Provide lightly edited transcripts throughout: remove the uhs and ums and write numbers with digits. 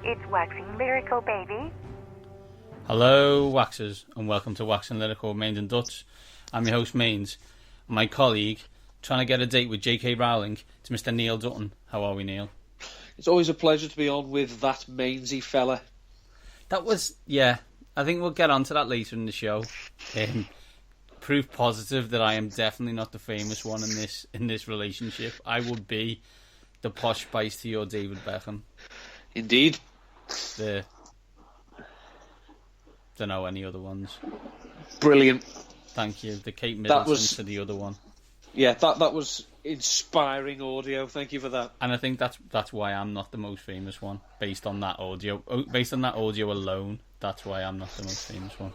It's Waxing Lyrical Baby. Hello, Waxers, and welcome to Waxing Lyrical Mains and Dutch. I'm your host, Mains. My colleague, trying to get a date with J.K. Rowling, to Mr. Neil Dutton. How are we, Neil? It's always a pleasure to be on with that Mainsy fella. That was, yeah, I think we'll get onto that later in the show. Proof positive that I am definitely not the famous one in this relationship. I would be the posh spice to your David Beckham. Indeed. Don't know any other ones. Brilliant. Thank you. The Kate Middleton to the other one. Yeah, that was inspiring audio. Thank you for that. And I think that's why I'm not the most famous one. Based on that audio alone, that's why I'm not the most famous one.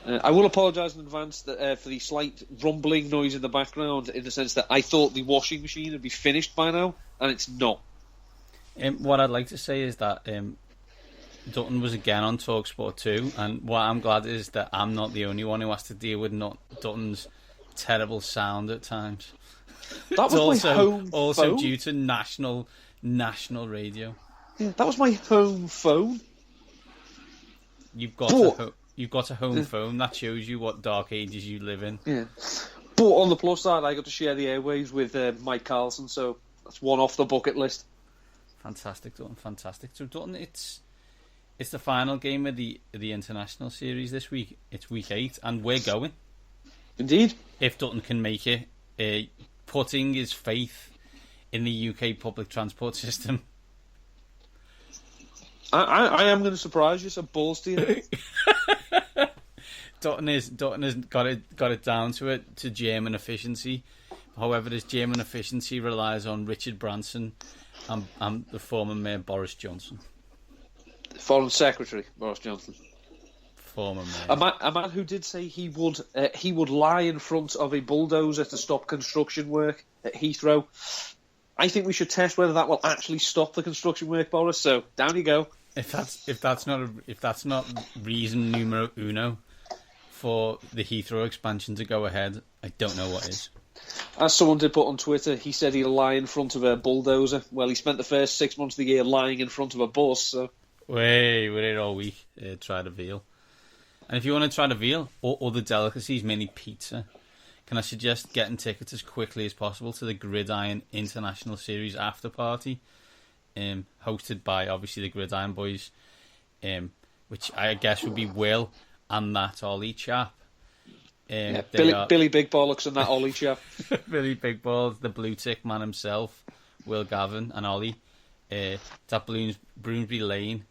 I will apologise in advance for the slight rumbling noise in the background, in the sense that I thought the washing machine would be finished by now, and it's not. What I'd like to say is that Dutton was again on TalkSport 2, and what I'm glad is that I'm not the only one who has to deal with Dutton's terrible sound at times. That was my home also phone. Due to national radio. Yeah, that was my home phone. You've got a home phone. That shows you what dark ages you live in. Yeah, but on the plus side, I got to share the airwaves with Mike Carlson, so that's one off the bucket list. Fantastic, Dutton. Fantastic. So Dutton, it's the final game of the international series this week. It's week 8, and we're going. Indeed. If Dutton can make it, putting his faith in the UK public transport system. I am going to surprise you, so balls to you. Dutton has got it down to German efficiency. However, this German efficiency relies on Richard Branson and the former Mayor Boris Johnson. Foreign Secretary Boris Johnson. Former Mayor. A man who did say he would lie in front of a bulldozer to stop construction work at Heathrow. I think we should test whether that will actually stop the construction work, Boris. So down you go. If that's not reason numero uno for the Heathrow expansion to go ahead, I don't know what is. As someone did put on Twitter, he said he'd lie in front of a bulldozer. Well, he spent the first 6 months of the year lying in front of a bus. So we're here all week. Try the veal. And if you want to try the veal or other delicacies, mainly pizza, can I suggest getting tickets as quickly as possible to the Gridiron International Series after party, hosted by obviously the Gridiron Boys, which I guess would be Will and that Ollie chap. Billy Big Bollocks and that Ollie chap. Billy Big Balls, the blue tick man himself, Will Gavin and Ollie. It's at Bloomsbury Lane.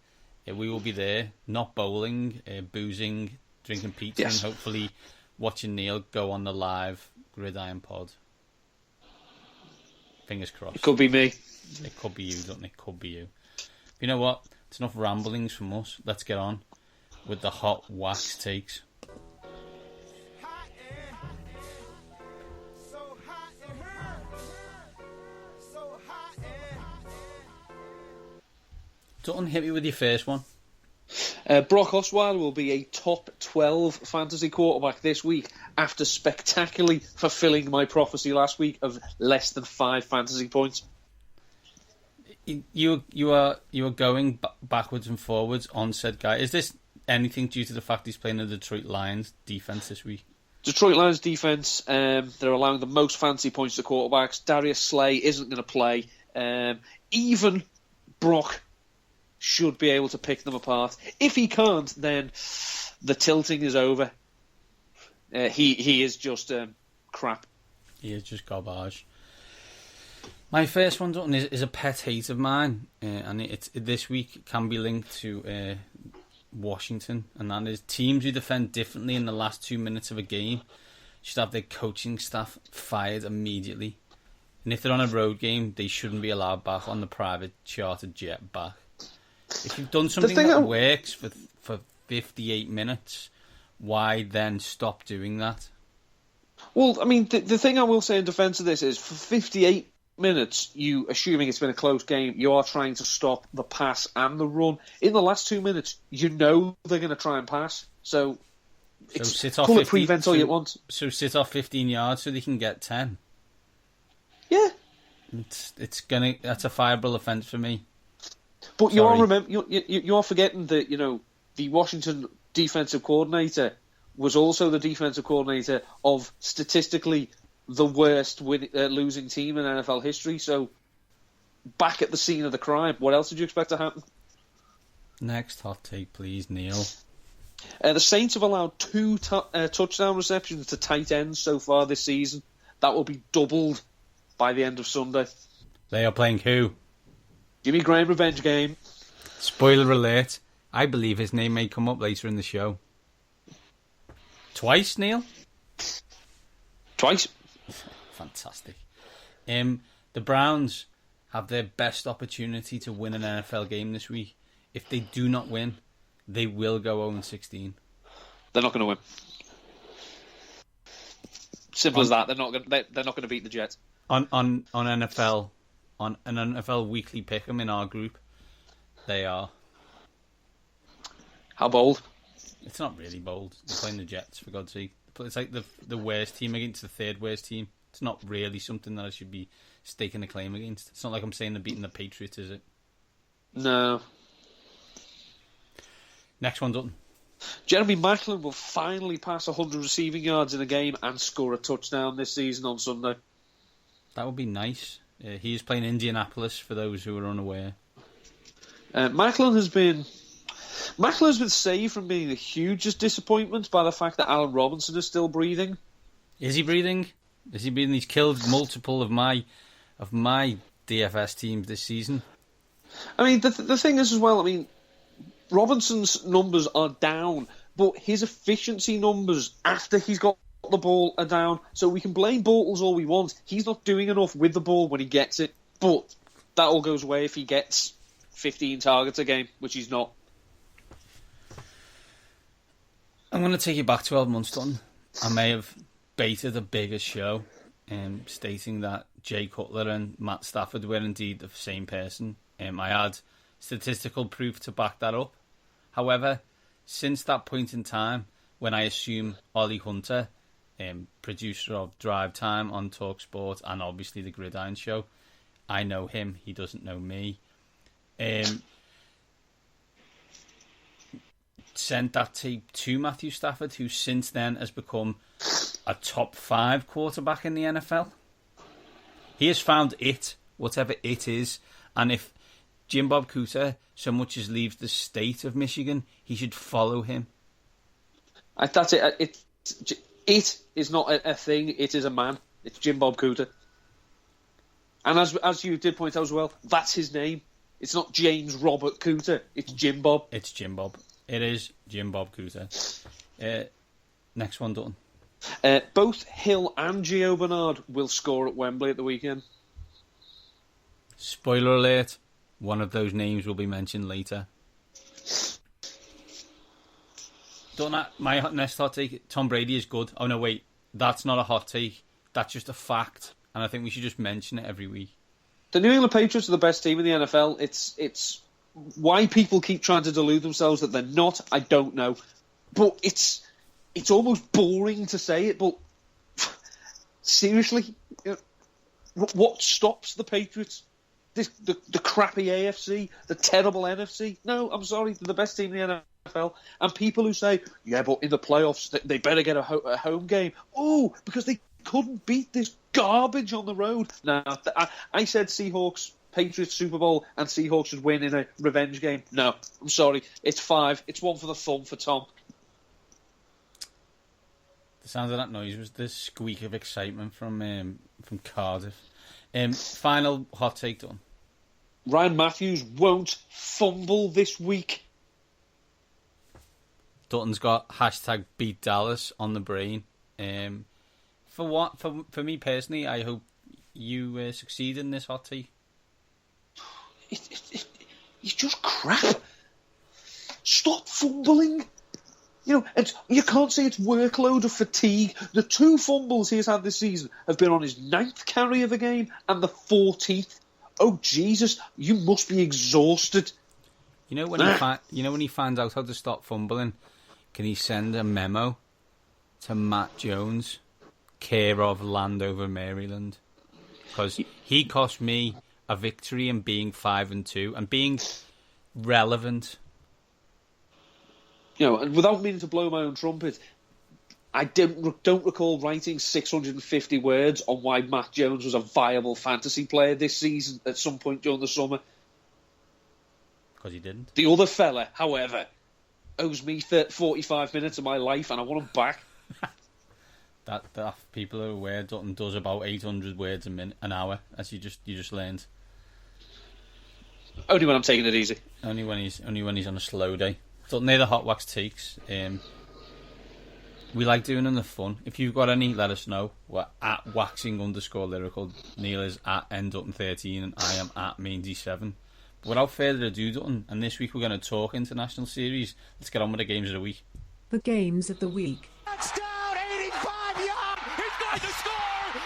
We will be there, not bowling, boozing, drinking pizza, yes, and hopefully watching Neil go on the live Gridiron pod. Fingers crossed. It could be me. It could be you, doesn't it? It could be you. But you know what? It's enough ramblings from us. Let's get on with the hot wax takes. Dutton, hit me with your first one. Brock Osweiler will be a top 12 fantasy quarterback this week after spectacularly fulfilling my prophecy last week of less than 5 fantasy points. You are going backwards and forwards on said guy. Is this anything due to the fact he's playing the Detroit Lions defense this week? Detroit Lions defense, they're allowing the most fantasy points to quarterbacks. Darius Slay isn't going to play. Even Brock should be able to pick them apart. If he can't, then the tilting is over. He is just crap. He is just garbage. My first one, Dutton, is a pet hate of mine, and it's this week can be linked to Washington, and that is teams who defend differently in the last 2 minutes of a game should have their coaching staff fired immediately. And if they're on a road game, they shouldn't be allowed back on the private chartered jet back. If you've done something that works for 58 minutes, why then stop doing that? Well, I mean, the thing I will say in defence of this is, for 58 minutes, you, assuming it's been a close game, you are trying to stop the pass and the run. In the last 2 minutes, you know they're going to try and pass. So sit off call it prevent all you want. So sit off 15 yards so they can get 10. Yeah. That's a fireable offence for me. But you're forgetting that the Washington defensive coordinator was also the defensive coordinator of statistically the worst losing team in NFL history. So back at the scene of the crime, what else did you expect to happen? Next hot take, please, Neil. The Saints have allowed 2 touchdown receptions to tight ends so far this season. That will be doubled by the end of Sunday. They are playing who? Jimmy Graham revenge game. Spoiler alert. I believe his name may come up later in the show. Twice, Neil? Twice. Fantastic. The Browns have their best opportunity to win an NFL game this week. If they do not win, they will go 0-16. They're not going to win. Simple as that. They're not going to beat the Jets. On NFL, on an NFL weekly pick'em in our group, they are. How bold? It's not really bold. They're playing the Jets, for God's sake. It's like the worst team against the third worst team. It's not really something that I should be staking a claim against. It's not like I'm saying they're beating the Patriots, is it? No. Next one, Dutton. Jeremy Maclin will finally pass 100 receiving yards in a game and score a touchdown this season on Sunday. That would be nice. He is playing Indianapolis, for those who are unaware. Maclin has been saved from being the hugest disappointment by the fact that Allen Robinson is still breathing. Is he breathing? Is he breathing? He's killed multiple of my DFS teams this season. I mean, the thing is as well, I mean, Robinson's numbers are down, but his efficiency numbers after he's got the ball are down. So we can blame Bortles all we want. He's not doing enough with the ball when he gets it. But that all goes away if he gets 15 targets a game, which he's not. I'm going to take you back 12 months, Dutton. I may have baited a bigger show, stating that Jay Cutler and Matt Stafford were indeed the same person. I had statistical proof to back that up. However, since that point in time, when I assume Ollie Hunter, producer of Drive Time on TalkSport and obviously the Gridiron Show, I know him, he doesn't know me. Sent that tape to Matthew Stafford, who since then has become a top 5 quarterback in the NFL. He has found it, whatever it is, and if Jim Bob Cooter so much as leaves the state of Michigan, he should follow him. That's it. It is not a thing. It is a man. It's Jim Bob Cooter. And as you did point out as well, that's his name. It's not James Robert Cooter. It's Jim Bob. It's Jim Bob. It is Jim Bob Cooter. Next one, Dutton. Both Hill and Gio Bernard will score at Wembley at the weekend. Spoiler alert. One of those names will be mentioned later. My next hot take, Tom Brady is good. Oh no, wait. That's not a hot take. That's just a fact. And I think we should just mention it every week. The New England Patriots are the best team in the NFL. It's why people keep trying to delude themselves that they're not, I don't know. But it's almost boring to say it, but seriously, what stops the Patriots? The crappy AFC, the terrible NFC? No, I'm sorry, they're the best team in the NFL. And people who say, yeah, but in the playoffs, they better get a home game. Oh, because they couldn't beat this garbage on the road. No, I said Seahawks, Patriots Super Bowl, and Seahawks should win in a revenge game. No, I'm sorry, it's 5. It's one for the thumb for Tom. The sound of that noise was the squeak of excitement from Cardiff. Final hot take, Done. Ryan Matthews won't fumble this week. Dutton's got hashtag beat Dallas on the brain. For me personally, I hope you succeed in this hot take. He's just crap. Stop fumbling. You can't say it's workload or fatigue. The 2 fumbles he has had this season have been on his 9th carry of the game and the 14th. Oh Jesus, you must be exhausted. When he finds out how to stop fumbling, can he send a memo to Matt Jones, care of Landover, Maryland? Because he cost me a victory in being 5-2 and being relevant. And without meaning to blow my own trumpet, I don't recall writing 650 words on why Matt Jones was a viable fantasy player this season at some point during the summer. Because he didn't. The other fella, however, owes me 45 minutes of my life, and I want him back. that people are aware, Dutton does about 800 words an hour, as you just learned. Only when I'm taking it easy. Only when he's on a slow day. Dutton, they're the hot wax takes. We like doing them for fun. If you've got any, let us know. We're at waxing_lyrical. Neil is at ndutton13 and I am at maindy7. But without further ado, Dutton, and this week we're going to talk international series. Let's get on with the games of the week. The games of the week. Touchdown, 85 yards. He's going to score.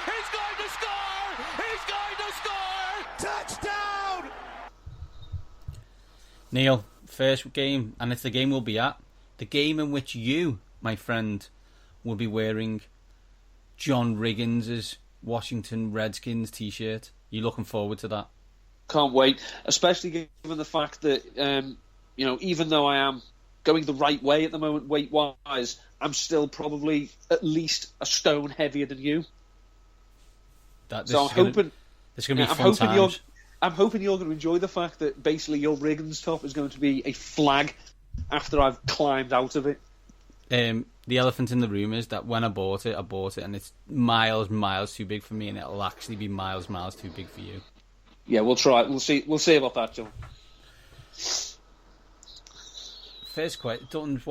He's going to score. He's going to score. Touchdown. Neil, first game, and it's the game we'll be at. The game in which you, my friend, will be wearing John Riggins' Washington Redskins t-shirt. You looking forward to that? Can't wait, especially given the fact that, even though I am going the right way at the moment, weight-wise, I'm still probably at least a stone heavier than you. I'm hoping you're going to enjoy the fact that basically your Riggins top is going to be a flag after I've climbed out of it. The elephant in the room is that when I bought it, and it's miles too big for me, and it'll actually be miles too big for you. Yeah, we'll try. We'll see about that, John. First question,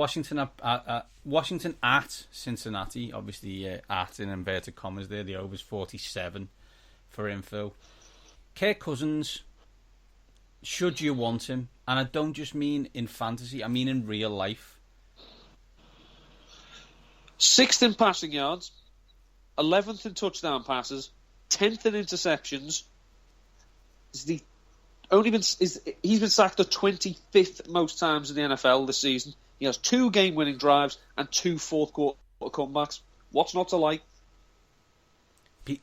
Washington at Cincinnati. Obviously, at in inverted commas there. The over's 47 for info. Kirk Cousins, should you want him? And I don't just mean in fantasy, I mean in real life. 6th in passing yards, 11th in touchdown passes, 10th in interceptions. He's been sacked the 25th most times in the NFL this season. He has 2 game-winning drives and 2 fourth-quarter comebacks. What's not to like?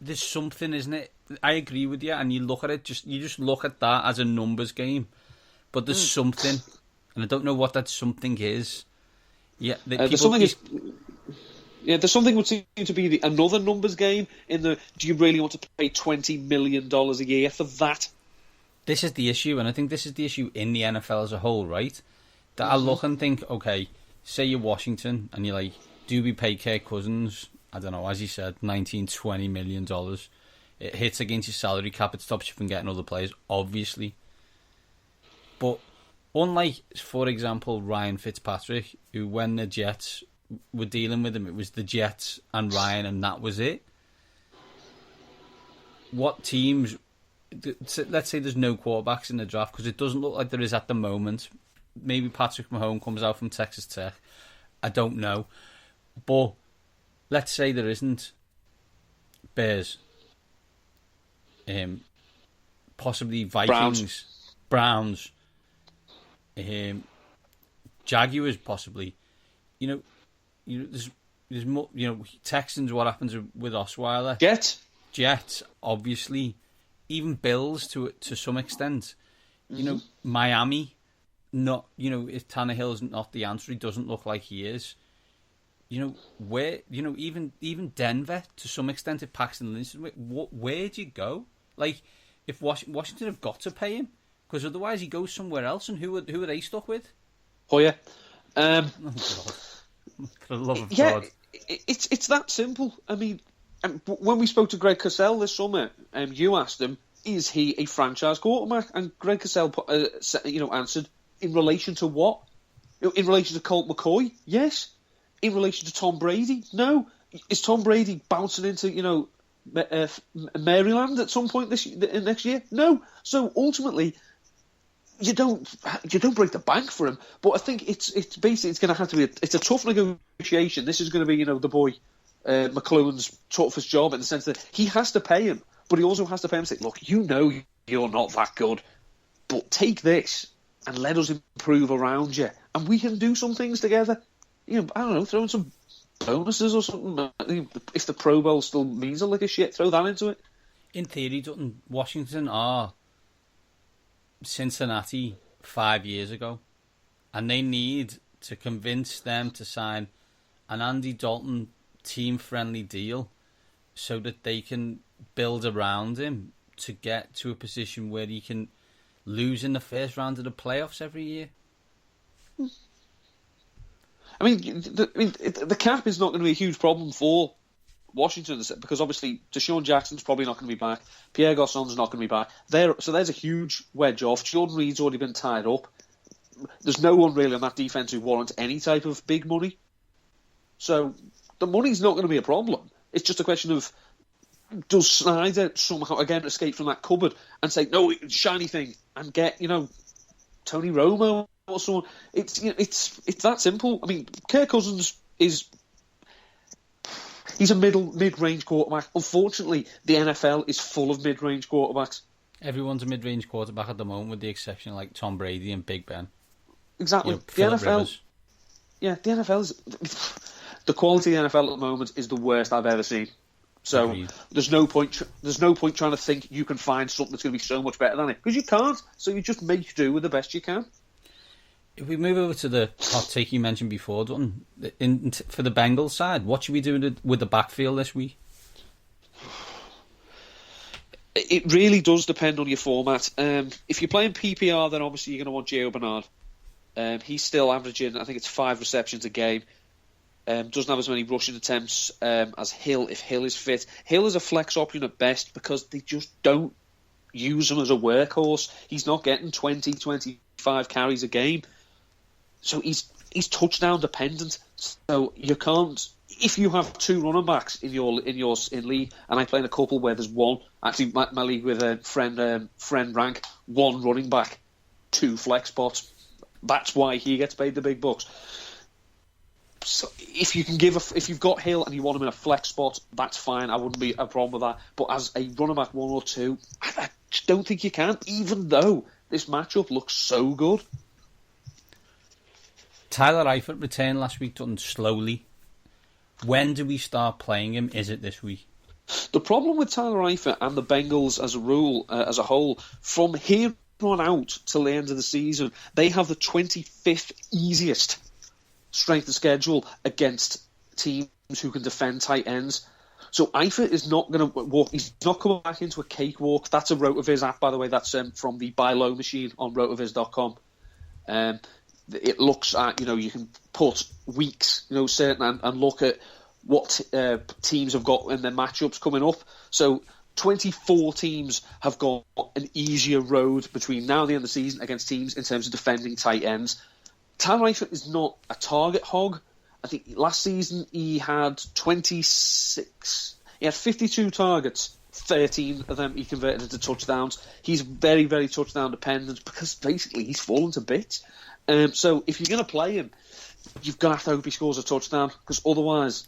There's something, isn't it? I agree with you, and you look at it, you just look at that as a numbers game. But there's something, and I don't know what that something is. Yeah, there's something would seem to be another numbers game. Do you really want to pay $20 million a year for that? This is the issue, and I think this is the issue in the NFL as a whole, right? That I look and think, okay, say you're Washington, and you're like, do we pay Kirk Cousins, I don't know, as you said, $19-20 million? It hits against your salary cap, it stops you from getting other players, obviously. But unlike, for example, Ryan Fitzpatrick, who when the Jets were dealing with him, it was the Jets and Ryan, and that was it. What teams... Let's say there's no quarterbacks in the draft, because it doesn't look like there is at the moment. Maybe Patrick Mahomes comes out from Texas Tech. I don't know. But let's say there isn't. Bears. Possibly Vikings. Browns. Jaguars, possibly. There's more. Texans. What happens with Osweiler? Jets, obviously. Even Bills to some extent. Miami. Not. If Tannehill's not the answer, he doesn't look like he is. Where. Even Denver to some extent. If Paxton Lynch, where do you go? Like, if Washington have got to pay him, because otherwise he goes somewhere else, and who are they stuck with? Hoya. Oh God. For the love of God. It's that simple. I mean, when we spoke to Greg Cosell this summer, you asked him, is he a franchise quarterback? And Greg Cosell answered, in relation to what? In relation to Colt McCoy? Yes. In relation to Tom Brady? No. Is Tom Brady bouncing into, Maryland at some point next year? No. So ultimately, you don't break the bank for him. But I think it's basically it's going to have to be it's a tough negotiation. This is going to be the boy McClellan's toughest job, in the sense that he has to pay him, but he also has to pay him and say, look, you're not that good, but take this and let us improve around you, and we can do some things together. I don't know, throw in some bonuses or something. If the Pro Bowl still means a lick of shit, throw that into it. In theory, Washington are Cincinnati 5 years ago, and they need to convince them to sign an Andy Dalton team-friendly deal so that they can build around him to get to a position where he can lose in the first round of the playoffs every year. I mean, the cap is not going to be a huge problem for Washington because obviously Deshaun Jackson's probably not going to be back. Pierre Garçon's not going to be back. So there's a huge wedge off. Jordan Reed's already been tied up. There's no one really on that defense who warrants any type of big money. So the money's not going to be a problem. It's just a question of, does Snyder somehow again escape from that cupboard and say, no, shiny thing, and get, Tony Romo or someone? It's that simple. I mean, Kirk Cousins he's a mid-range quarterback. Unfortunately, the NFL is full of mid-range quarterbacks. Everyone's a mid-range quarterback at the moment, with the exception of like Tom Brady and Big Ben. Exactly. The Phillip NFL. Rivers. Yeah, the NFL is the quality of the NFL at the moment is the worst I've ever seen. So Agreed. there's no point trying to think you can find something that's going to be so much better than it, because you can't. So you just make do with the best you can. If we move over to the hot take you mentioned before, Dutton, for the Bengals side, what should we do with the backfield this week? It really does depend on your format. If you're playing PPR, then obviously you're going to want Gio Bernard. He's still averaging, I think it's 5 receptions a game. Doesn't have as many rushing attempts as Hill if Hill is fit. Hill is a flex option at best because they just don't use him as a workhorse. He's not getting 20, 25 carries a game. So he's touchdown dependent. So you can't, if you have 2 running backs in league, and I play in a couple where there's one, actually my league with a friend rank, 1 running back, 2 flex spots. That's why he gets paid the big bucks. So if you've got Hill and you want him in a flex spot, that's fine. I wouldn't be a problem with that. But as a running back 1 or 2, I just don't think you can, even though this matchup looks so good. Tyler Eifert returned last week, done slowly. When do we start playing him? Is it this week? The problem with Tyler Eifert and the Bengals as a whole, from here on out till the end of the season, they have the 25th easiest strength of schedule against teams who can defend tight ends. So Eifert is not going to walk. He's not coming back into a cakewalk. That's a RotoViz app, by the way. That's from the buy low machine on rotoviz.com. It looks at, you can put weeks, certain, and look at what teams have got in their matchups coming up. So 24 teams have got an easier road between now and the end of the season against teams in terms of defending tight ends. Tyler Eifert is not a target hog. I think last season he had 26. He had 52 targets. 13 of them he converted into touchdowns. He's very, very touchdown dependent because basically he's fallen to bits. So if you're going to play him, you've got to have to hope he scores a touchdown, because otherwise,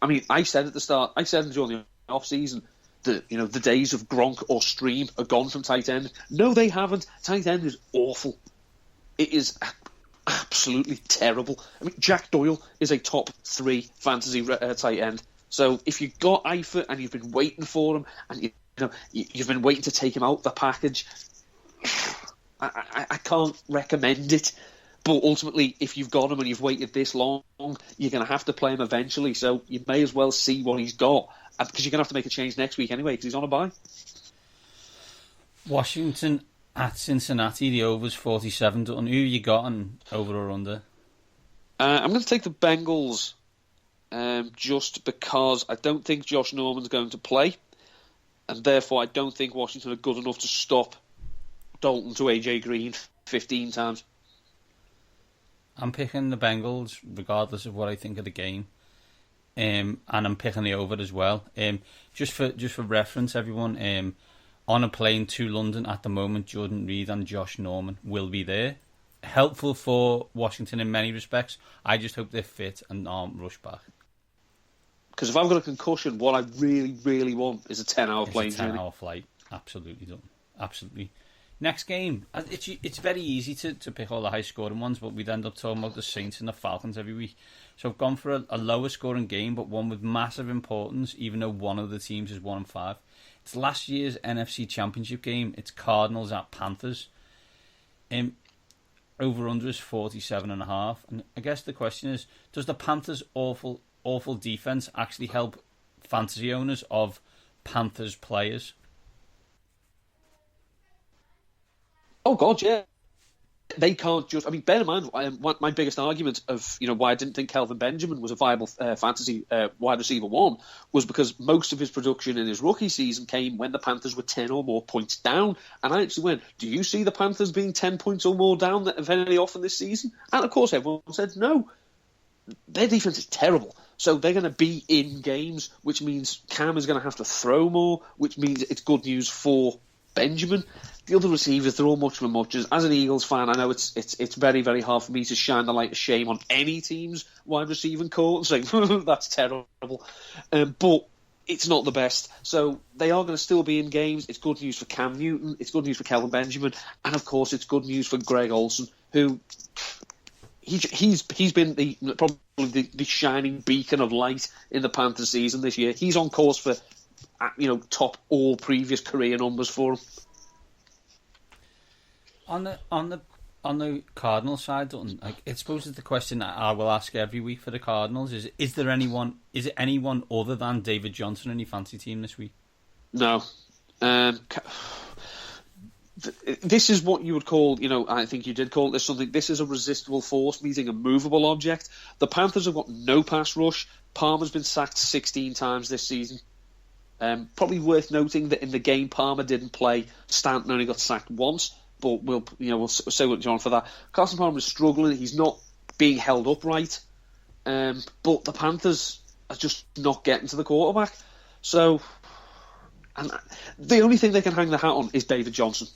I mean, I said at the start, during the off season, that the days of Gronk or Stream are gone from tight end. No, they haven't. Tight end is awful. It is absolutely terrible. I mean, Jack Doyle is a top 3 fantasy tight end. So if you've got Eifert and you've been waiting for him, and you've been waiting to take him out the package, I can't recommend it. But ultimately, if you've got him and you've waited this long, you're going to have to play him eventually. So you may as well see what he's got, because you're going to have to make a change next week anyway, because he's on a bye. Washington at Cincinnati, the over's 47. Who you got on over or under? I'm going to take the Bengals, just because I don't think Josh Norman's going to play, and therefore I don't think Washington are good enough to stop Dalton to AJ Green 15 times. I'm picking the Bengals regardless of what I think of the game, and I'm picking the over as well. Just for reference, everyone, on a plane to London at the moment, Jordan Reed and Josh Norman will be there. Helpful for Washington in many respects. I just hope they're fit and aren't rushed back. Because if I've got a concussion, what I really, really want is a 10-hour plane journey. It's a 10-hour flight. Absolutely done. Absolutely. Next game. It's very easy to pick all the high-scoring ones, but we'd end up talking about the Saints and the Falcons every week. So I've gone for a lower-scoring game, but one with massive importance, even though one of the teams is 1-5. It's last year's NFC Championship game. It's Cardinals at Panthers. over-under is 47.5. And I guess the question is, does the Panthers' awful defence actually help fantasy owners of Panthers players? Oh, God, yeah. They can't just... I mean, bear in mind, my biggest argument of why I didn't think Kelvin Benjamin was a viable fantasy wide receiver one was because most of his production in his rookie season came when the Panthers were 10 or more points down. And I actually went, do you see the Panthers being 10 points or more down very often this season? And, of course, everyone said no. Their defense is terrible. So they're going to be in games, which means Cam is going to have to throw more, which means it's good news for Benjamin. The other receivers, they're all much for muches. As an Eagles fan, I know it's very, very hard for me to shine the light of shame on any team's wide receiving core and say, that's terrible. But it's not the best. So they are going to still be in games. It's good news for Cam Newton. It's good news for Kelvin Benjamin. And, of course, it's good news for Greg Olsen, who... He's been probably the shining beacon of light in the Panthers season this year. He's on course for top all previous career numbers for him. On the Cardinals side, I suppose it's the question that I will ask every week for the Cardinals: is it anyone other than David Johnson in your fantasy team this week? No. This is what you would call, I think you did call this something. This is a resistible force meeting a movable object. The Panthers have got no pass rush. Palmer's been sacked 16 times this season. Probably worth noting that in the game Palmer didn't play, Stanton only got sacked once. But we'll say what John for that. Carson Palmer is struggling. He's not being held upright. But the Panthers are just not getting to the quarterback. So, and the only thing they can hang the hat on is David Johnson.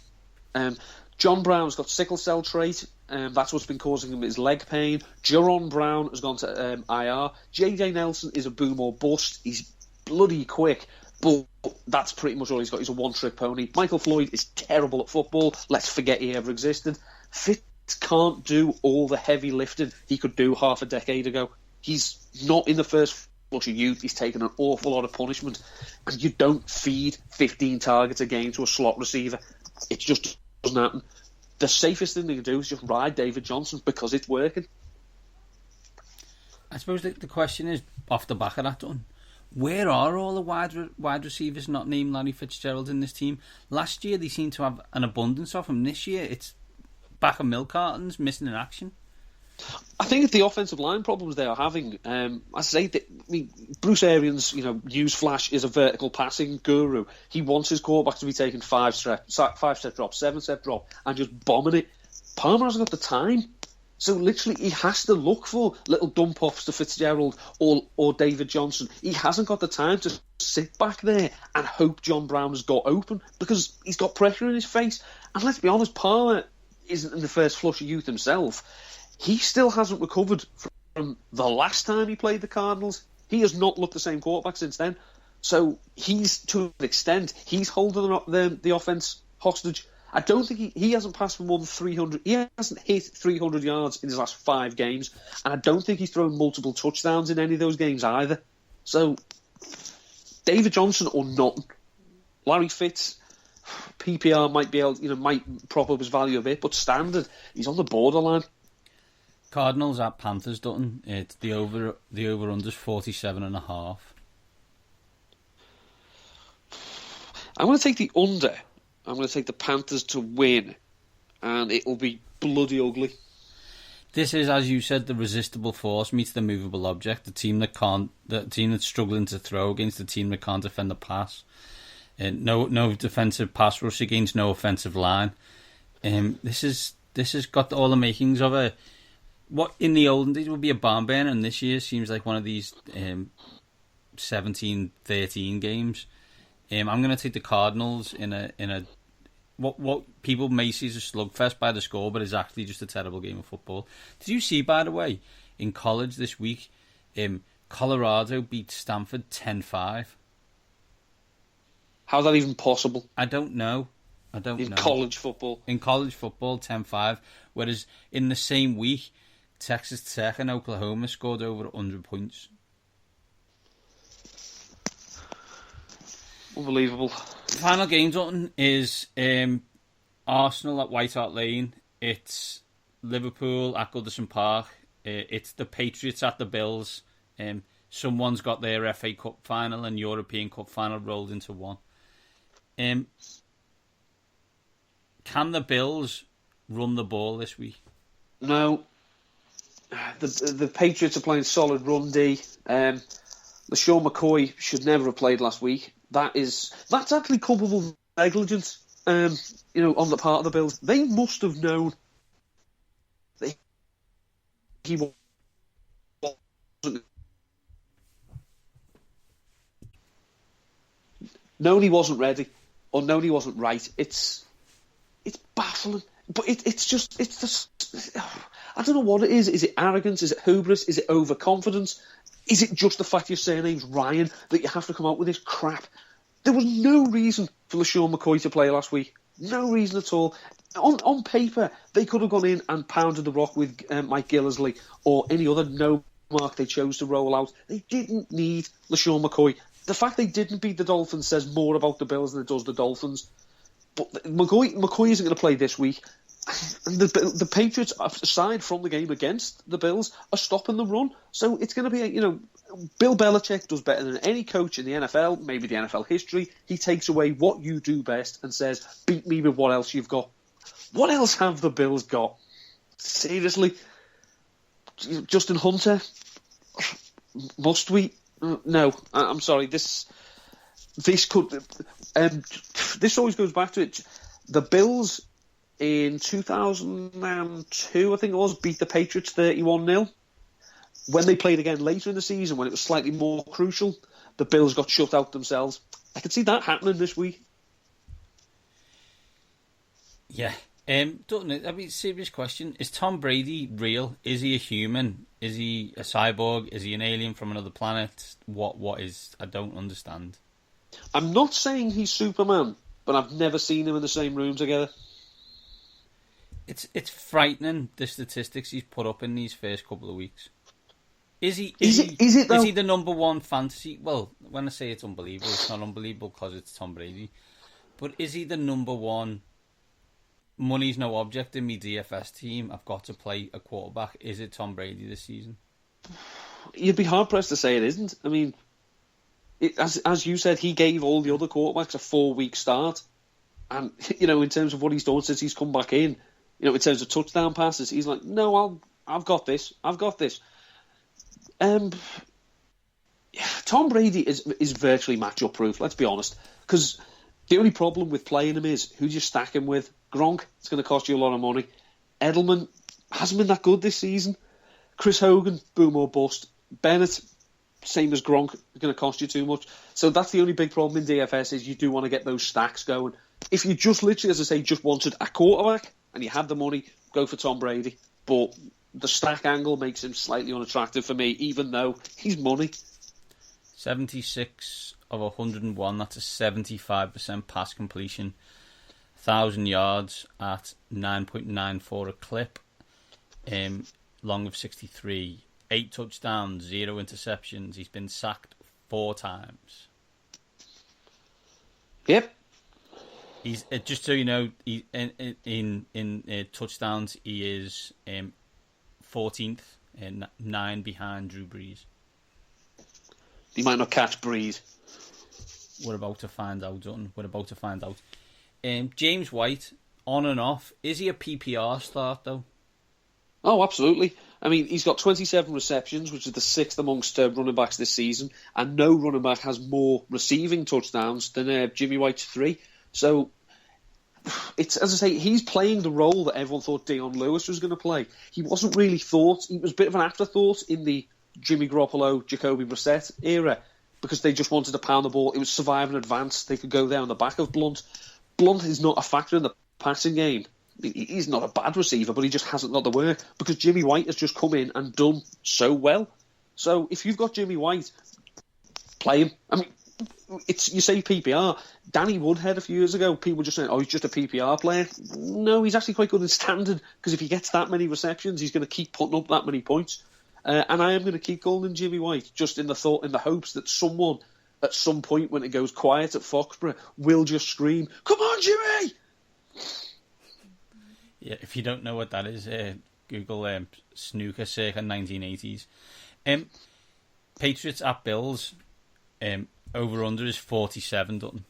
John Brown's got sickle cell trait. That's what's been causing him his leg pain. Jerron Brown has gone to IR. J.J. Nelson is a boom or bust. He's bloody quick, but that's pretty much all he's got. He's a one-trick pony. Michael Floyd is terrible at football. Let's forget he ever existed. Fitz can't do all the heavy lifting he could do half a decade ago. He's not in the first flush of youth. He's taken an awful lot of punishment. And you don't feed 15 targets a game to a slot receiver. It just doesn't happen. The safest thing they can do is just ride David Johnson because it's working. I suppose the question is, off the back of that, Dun, where are all the wide receivers not named Larry Fitzgerald in this team? Last year they seemed to have an abundance of them. This year it's back of milk cartons, missing in action. I think it's the offensive line problems they are having. I say that, Bruce Arians, newsflash, is a vertical passing guru. He wants his quarterbacks to be taking 5-step drop, 7-step drop, and just bombing it. Palmer hasn't got the time. So literally he has to look for little dump-offs to Fitzgerald or David Johnson. He hasn't got the time to sit back there and hope John Brown has got open because he's got pressure in his face. And let's be honest, Palmer isn't in the first flush of youth himself. He still hasn't recovered from the last time he played the Cardinals. He has not looked the same quarterback since then. So he's, to an extent, he's holding the offense hostage. I don't think he hasn't passed for more than 300. He hasn't hit 300 yards in his last 5 games. And I don't think he's thrown multiple touchdowns in any of those games either. So, David Johnson or nothing. Larry Fitz, PPR might be able, might prop up his value a bit, but standard, he's on the borderline. Cardinals at Panthers, Dutton. It's the over under's 47.5. I'm going to take the under. I'm going to take the Panthers to win, and it will be bloody ugly. This is, as you said, the resistible force meets the movable object. The team that's struggling to throw against the team that can't defend the pass. No defensive pass rush against no offensive line. This has got all the makings of a what in the olden days would be a barn burner, and this year seems like one of these 17-13 games. I'm going to take the Cardinals in a what people may see as a slugfest by the score, but is actually just a terrible game of football. Did you see, by the way, in college this week, Colorado beat Stanford 10-5? How's that even possible? I don't know. In college football? In college football, 10-5. Whereas in the same week, Texas Tech and Oklahoma scored over 100 points. Unbelievable. The final game, Dutton, is Arsenal at White Hart Lane. It's Liverpool at Goodison Park. It's the Patriots at the Bills. Someone's got their FA Cup final and European Cup final rolled into one. Can the Bills run the ball this week? No. The Patriots are playing solid run D. LaShawn McCoy should never have played last week. That's actually culpable negligence. On the part of the Bills, they must have known that he wasn't known he wasn't ready, or known he wasn't right. It's baffling, but it's just I don't know what it is. Is it arrogance? Is it hubris? Is it overconfidence? Is it just the fact your surname's Ryan that you have to come out with this crap? There was no reason for LaShawn McCoy to play last week. No reason at all. On paper, they could have gone in and pounded the rock with Mike Gillisley or any other no mark they chose to roll out. They didn't need LaShawn McCoy. The fact they didn't beat the Dolphins says more about the Bills than it does the Dolphins. But McCoy isn't going to play this week. And the Patriots, aside from the game against the Bills, are stopping the run. So it's going to be, Bill Belichick does better than any coach in the NFL, maybe the NFL history. He takes away what you do best and says, beat me with what else you've got. What else have the Bills got? Seriously? Justin Hunter? Must we? No, I'm sorry. This always goes back to it. The Bills in 2002, I think it was, beat the Patriots 31-0. When they played again later in the season, when it was slightly more crucial, the Bills got shut out themselves. I could see that happening this week. Yeah. Serious question. Is Tom Brady real? Is he a human? Is he a cyborg? Is he an alien from another planet? What is... I don't understand. I'm not saying he's Superman, but I've never seen him in the same room together. It's frightening, the statistics he's put up in these first couple of weeks. Is he the number one fantasy? Well, when I say it's unbelievable, it's not unbelievable because it's Tom Brady. But is he the number one? Money's no object in me DFS team. I've got to play a quarterback. Is it Tom Brady this season? You'd be hard pressed to say it isn't. I mean, as you said, he gave all the other quarterbacks a 4-week start, and in terms of what he's done since he's come back in, in terms of touchdown passes, he's like, no, I've got this. Tom Brady is virtually matchup proof. Let's be honest, because the only problem with playing him is who do you stack him with? Gronk, it's going to cost you a lot of money. Edelman hasn't been that good this season. Chris Hogan, boom or bust. Bennett, same as Gronk, going to cost you too much. So that's the only big problem in DFS is you do want to get those stacks going. If you just literally, as I say, just wanted a quarterback and you had the money, go for Tom Brady. But the stack angle makes him slightly unattractive for me, even though he's money. 76 of 101, that's a 75% pass completion. 1,000 yards at 9.94 a clip. Long of 63. 8 touchdowns, 0 interceptions. He's been sacked 4 times. Yep. He's just so you know, in touchdowns, he is 14th and 9 behind Drew Brees. He might not catch Brees. We're about to find out, Dutton. James White, on and off. Is he a PPR start, though? Oh, absolutely. I mean, he's got 27 receptions, which is the 6th amongst running backs this season, and no running back has more receiving touchdowns than Jimmy White's 3. So, it's, as I say, he's playing the role that everyone thought Dion Lewis was going to play. He wasn't really thought. He was a bit of an afterthought in the Jimmy Garoppolo, Jacoby Brissett era, because they just wanted to pound the ball. It was survive and advance. They could go there on the back of Blunt. Blunt is not a factor in the passing game. He's not a bad receiver, but he just hasn't got the work because Jimmy White has just come in and done so well. So if you've got Jimmy White, play him. I mean, you say PPR. Danny Woodhead a few years ago, people were just saying, oh, he's just a PPR player. No, he's actually quite good in standard because if he gets that many receptions, he's going to keep putting up that many points. And I am going to keep calling Jimmy White just in the hopes that someone at some point when it goes quiet at Foxborough will just scream, "Come on, Jimmy!" Yeah, if you don't know what that is, Google snooker circa 1980s. Patriots at Bills. Over under is 47, Dutton.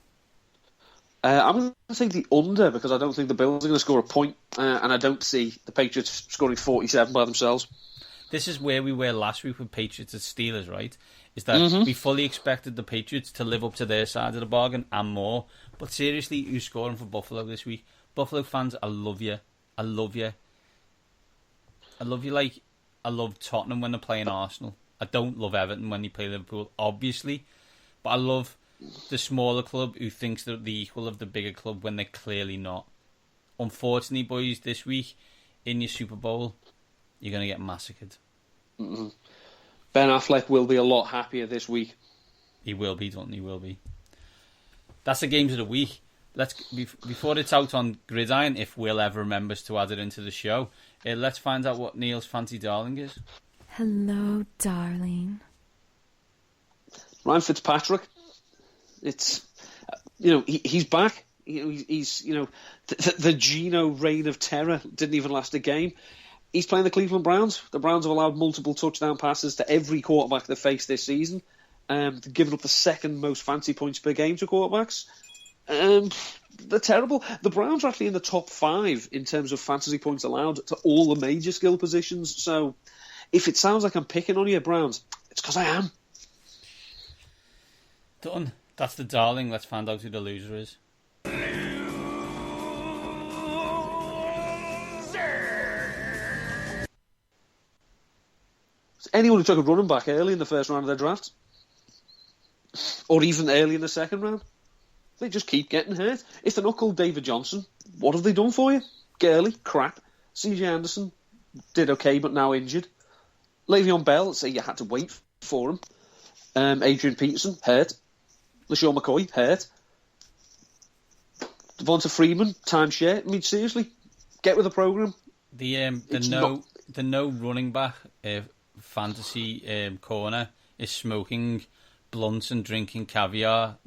I'm going to take the under because I don't think the Bills are going to score a point, and I don't see the Patriots scoring 47 by themselves. This is where we were last week with Patriots and Steelers, right? Is that we fully expected the Patriots to live up to their side of the bargain and more. But seriously, who's scoring for Buffalo this week? Buffalo fans, I love you. I love you. I love you like I love Tottenham when they're playing Arsenal. I don't love Everton when they play Liverpool, obviously. But I love the smaller club who thinks they're the equal of the bigger club when they're clearly not. Unfortunately, boys, this week in your Super Bowl, you're going to get massacred. Mm-hmm. Ben Affleck will be a lot happier this week. He will be, don't he? Will be. That's the games of the week. Before it's out on Gridiron, if Will ever remembers to add it into the show, let's find out what Neil's fancy darling is. Hello, darling. Ryan Fitzpatrick. It's he's back. He's the Geno reign of terror didn't even last a game. He's playing the Cleveland Browns. The Browns have allowed multiple touchdown passes to every quarterback they faced this season. They've given up the second most fancy points per game to quarterbacks. They're terrible. The Browns are actually in the top 5 in terms of fantasy points allowed to all the major skill positions. So if it sounds like I'm picking on you, Browns, it's because I am. Done. That's the darling. Let's find out who the loser is. Anyone who took a running back early in the first round of their draft, or even early in the second round, they just keep getting hurt. If they're not called David Johnson, what have they done for you? Gurley, crap. CJ Anderson did okay, but now injured. Le'Veon Bell, say you had to wait for him. Adrian Peterson, hurt. LaShawn McCoy, hurt. Devonta Freeman, timeshare. I mean, seriously, get with the program. The no running back fantasy corner is smoking blunts and eating caviar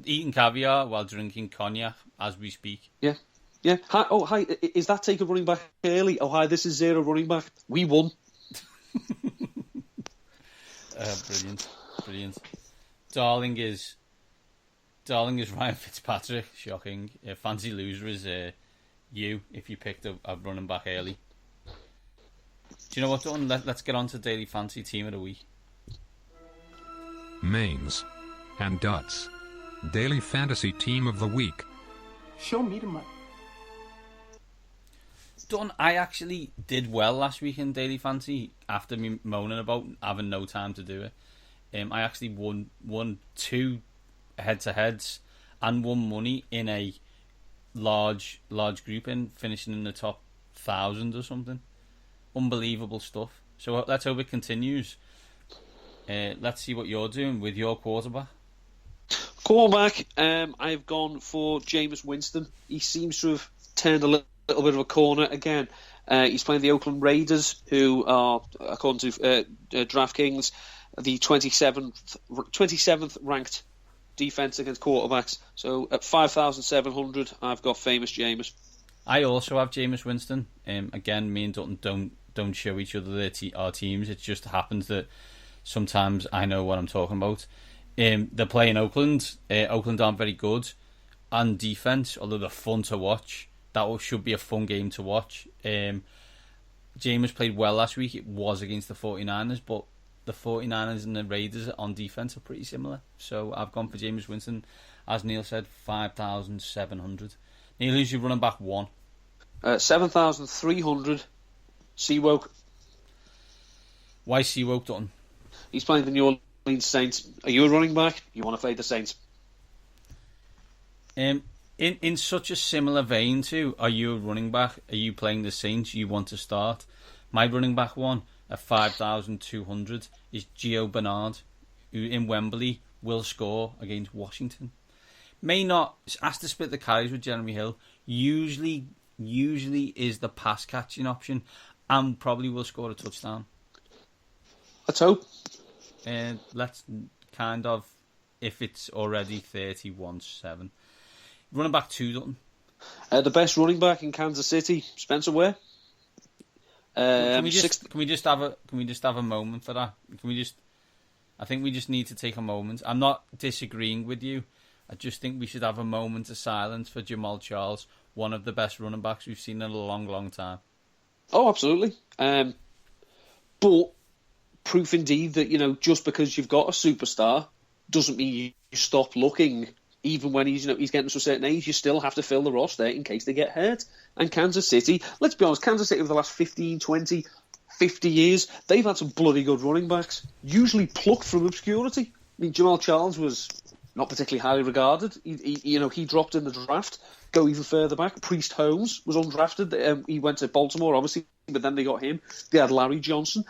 while drinking cognac as we speak. Yeah. Hi. Is that take a running back early? Oh, hi. This is zero running back. We won. Brilliant. Darling is Ryan Fitzpatrick. Shocking. Fancy loser is you if you picked a running back early. Do you know what, Dawn? Let's get on to Daily Fantasy Team of the Week. Mains and Duts. Daily Fantasy Team of the Week. Show me the money. Dawn, I actually did well last week in Daily Fantasy after me moaning about having no time to do it. I actually won 2 head-to-heads and won money in a large group finishing in the top 1,000 or something. Unbelievable stuff. So let's hope it continues. Let's see what you're doing with your quarterback. Quarterback, I've gone for Jameis Winston. He seems to have turned a little bit of a corner again. He's playing the Oakland Raiders, who are, according to DraftKings, the 27th ranked defense against quarterbacks. So at 5,700, I've got famous Jameis. I also have Jameis Winston. Again, me and Dutton don't show each other our teams. It just happens that sometimes I know what I'm talking about. They're playing Oakland. Oakland aren't very good on defense, although they're fun to watch. That should be a fun game to watch. Jameis played well last week. It was against the 49ers, but the 49ers and the Raiders on defense are pretty similar. So I've gone for Jameis Winston. As Neil said, 5,700. Neil, who's your running back 1? 7,300. Seawoke. Why Seawoke, Dutton? He's playing the New Orleans Saints. Are you a running back? You want to play the Saints? In such a similar vein to, are you a running back? Are you playing the Saints? You want to start? My running back 1 at 5,200 is Gio Bernard, who in Wembley will score against Washington. May not, has to split the carries with Jeremy Hill. Usually is the pass catching option, and probably will score a touchdown. Let's hope. Let's kind of, if it's already 31-7. Running back 2, Dutton. The best running back in Kansas City, Spencer Ware. Can we just have a moment for that? I think we just need to take a moment. I'm not disagreeing with you. I just think we should have a moment of silence for Jamal Charles, one of the best running backs we've seen in a long, long time. Oh, absolutely. But proof indeed that, just because you've got a superstar doesn't mean you stop looking. Even when he's getting to a certain age, you still have to fill the roster in case they get hurt. And Kansas City, let's be honest, Kansas City over the last 15, 20, 50 years, they've had some bloody good running backs, usually plucked from obscurity. I mean, Jamal Charles was not particularly highly regarded. He dropped in the draft. Go even further back, Priest Holmes was undrafted. He went to Baltimore, obviously, but then they got him. They had Larry Johnson.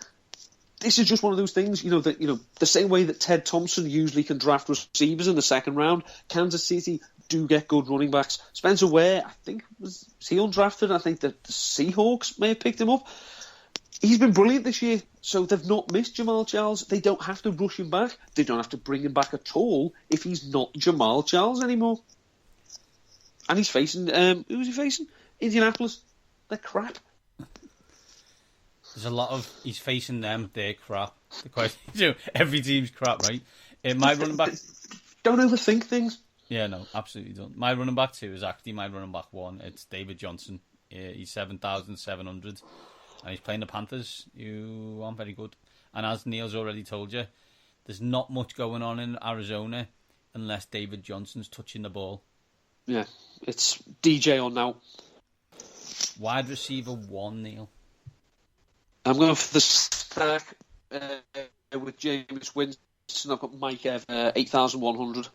This is just one of those things, the same way that Ted Thompson usually can draft receivers in the second round, Kansas City do get good running backs. Spencer Ware, I think, was he undrafted? I think the Seahawks may have picked him up. He's been brilliant this year, so they've not missed Jamal Charles. They don't have to rush him back. They don't have to bring him back at all if he's not Jamal Charles anymore. And he's facing, who was he facing? Indianapolis. They're crap. There's a lot of he's facing them. They're crap. The question, every team's crap, right? My running back. Don't overthink things. Yeah, no, absolutely don't. My running back 2 is actually my running back 1. It's David Johnson. He's 7,700, and he's playing the Panthers, who aren't very good. And as Neil's already told you, there's not much going on in Arizona unless David Johnson's touching the ball. Yeah, it's DJ on now. Wide receiver 1, Neil. I'm going for the stack with James Winston. I've got Mike Ev, 8,100.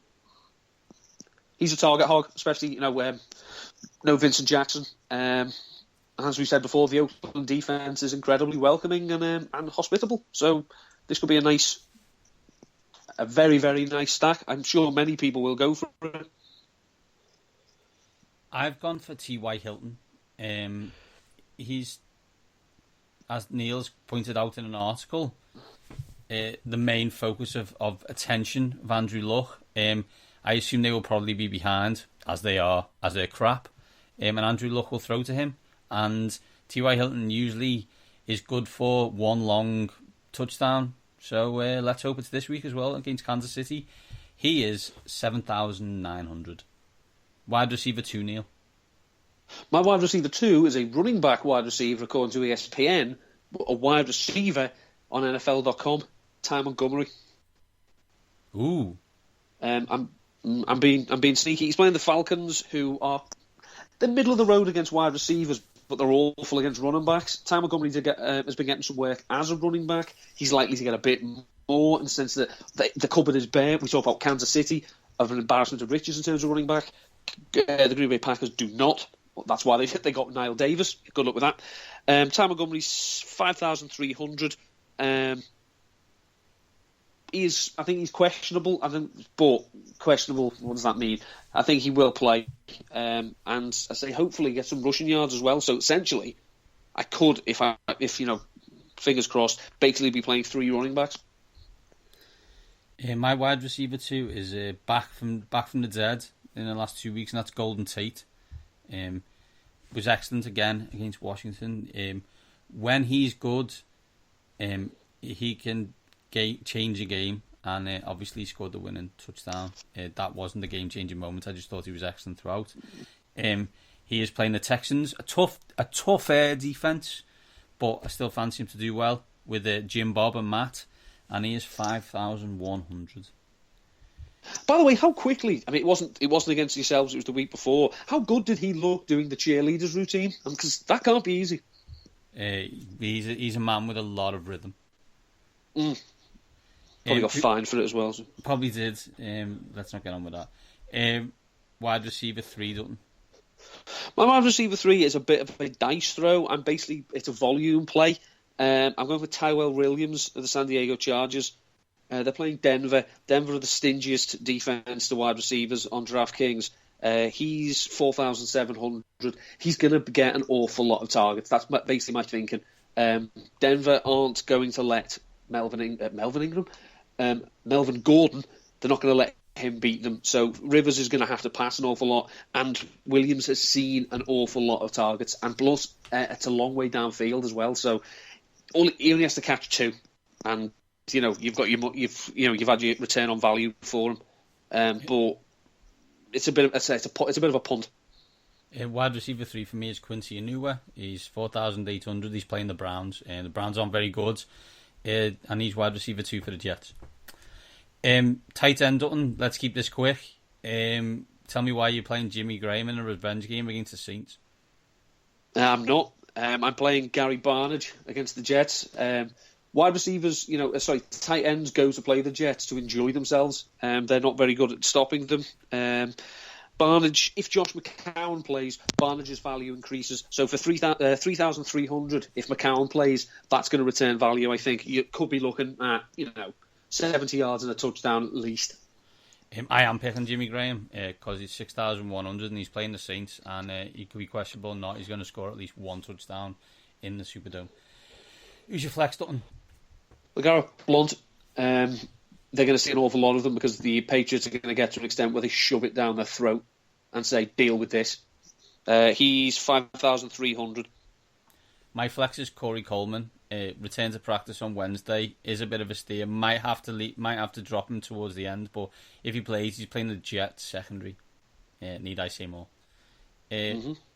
He's a target hog, especially, no Vincent Jackson. As we said before, the Oakland defense is incredibly welcoming and hospitable. So this could be a very, very nice stack. I'm sure many people will go for it. I've gone for T.Y. Hilton. He's, as Neil's pointed out in an article, the main focus of attention of Andrew Luck. I assume they will probably be behind, as they are, as they're crap. And Andrew Luck will throw to him. And T.Y. Hilton usually is good for one long touchdown. So let's hope it's this week as well against Kansas City. He is 7,900. Wide receiver 2, Neil. My wide receiver 2 is a running back wide receiver, according to ESPN, but a wide receiver on NFL.com, Ty Montgomery. Ooh. I'm being sneaky. He's playing the Falcons, who are the middle of the road against wide receivers, but they're awful against running backs. Ty Montgomery has been getting some work as a running back. He's likely to get a bit more in the sense that the cupboard is bare. We talk about Kansas City of an embarrassment of riches in terms of running back. The Green Bay Packers do not. That's why they got Niall Davis. Good luck with that. Ty Montgomery's 5,300. I think he's questionable. But questionable, what does that mean? I think he will play. And I say hopefully get some rushing yards as well. So essentially, I could, if fingers crossed, basically be playing 3 running backs. My wide receiver 2 is back from the dead in the last 2 weeks, and that's Golden Tate. Was excellent again against Washington. When he's good, he can change a game, and obviously he scored the winning touchdown. That wasn't a game-changing moment. I just thought he was excellent throughout. He is playing the Texans, a tough air defense, but I still fancy him to do well with Jim Bob and Matt, and he is 5,100. By the way, how quickly? I mean, it wasn't against yourselves. It was the week before. How good did he look doing the cheerleaders routine? Because that can't be easy. He's a man with a lot of rhythm. Probably got fined for it as well. So. Probably did. Let's not get on with that. Wide receiver 3, Dutton. My wide receiver 3 is a bit of a dice throw. It's a volume play. I'm going with Tyrell Williams of the San Diego Chargers. They're playing Denver. Denver are the stingiest defense to wide receivers on DraftKings. He's 4,700. He's going to get an awful lot of targets. That's basically my thinking. Denver aren't going to let Melvin Gordon. They're not going to let him beat them. So Rivers is going to have to pass an awful lot, and Williams has seen an awful lot of targets, and plus it's a long way downfield as well. So he only has to catch 2, and you've got you've had your return on value for him. But it's a bit of a punt. Wide receiver 3 for me is Quincy Enunwa. He's 4,800. He's playing the Browns, and the Browns aren't very good. And he's wide receiver 2 for the Jets. Tight end Dutton, let's keep this quick. Tell me why you're playing Jimmy Graham in a revenge game against the Saints. I'm not. I'm playing Gary Barnage against the Jets. Wide receivers, tight ends go to play the Jets to enjoy themselves. They're not very good at stopping them. Barnage, if Josh McCown plays, Barnage's value increases. So for 3,300, if McCown plays, that's going to return value. I think you could be looking at 70 yards and a touchdown at least. I am picking Jimmy Graham because he's 6,100 and he's playing the Saints, and he could be questionable or not. He's going to score at least 1 touchdown in the Superdome. Who's your flex, Dutton? LeGarrette Blount. They're going to see an awful lot of them because the Patriots are going to get to an extent where they shove it down their throat and say, deal with this. He's 5,300. My flex is Corey Coleman. Return to practice on Wednesday. Is a bit of a steer. Might have to drop him towards the end, but if he plays, he's playing the Jets secondary. Need I say more?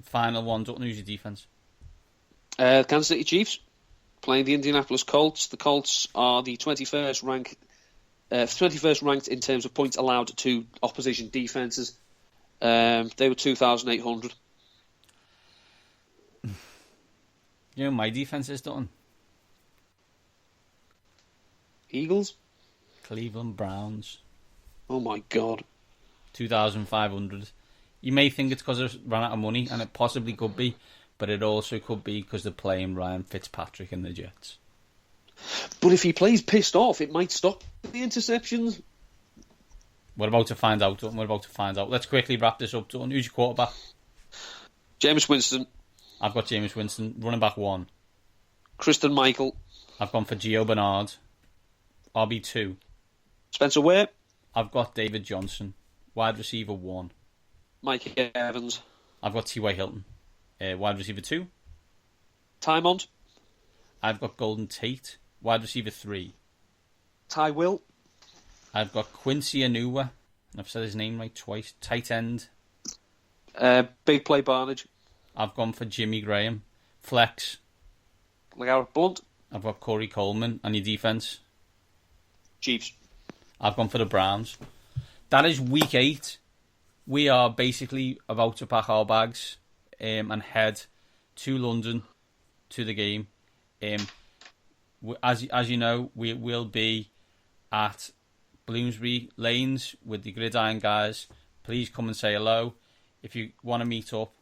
Final one, Dutton, who's your defense? Kansas City Chiefs playing the Indianapolis Colts. The Colts are the 21st ranked in terms of points allowed to opposition defenses. They were 2,800. My defense is Dutton. Eagles? Cleveland Browns. Oh my God. 2,500. You may think it's because they've run out of money, and it possibly could be, but it also could be because they're playing Ryan Fitzpatrick in the Jets. But if he plays pissed off, it might stop the interceptions. We're about to find out, Dutton. Let's quickly wrap this up, Dutton. Who's your quarterback? Jameis Winston. I've got Jameis Winston. Running back 1. Kristen Michael. I've gone for Gio Bernard. RB2. Spencer Ware. I've got David Johnson. Wide receiver 1. Mike Evans. I've got T.Y. Hilton. Wide receiver 2. Tymont. I've got Golden Tate. Wide receiver 3. Ty Will. I've got Quincy Enunwa. I've said his name right twice. Tight end. Big play Barnage. I've gone for Jimmy Graham. Flex. LeGarrette Blount. I've got Corey Coleman. And your defense? Chiefs. I've gone for the Browns. That is week 8. We are basically about to pack our bags and head to London to the game. As you know, we will be at Bloomsbury Lanes with the Gridiron guys. Please come and say hello. If you want to meet up,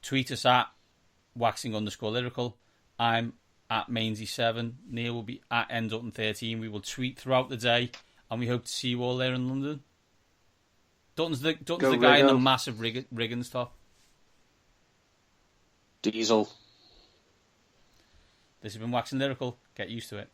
tweet us at Waxing_Lyrical. I'm at Mainsy7. Neil will be at Ndutton13. We will tweet throughout the day, and we hope to see you all there in London. Dutton's the guy in the massive Riggins top. Diesel. This has been Waxing Lyrical. Get used to it.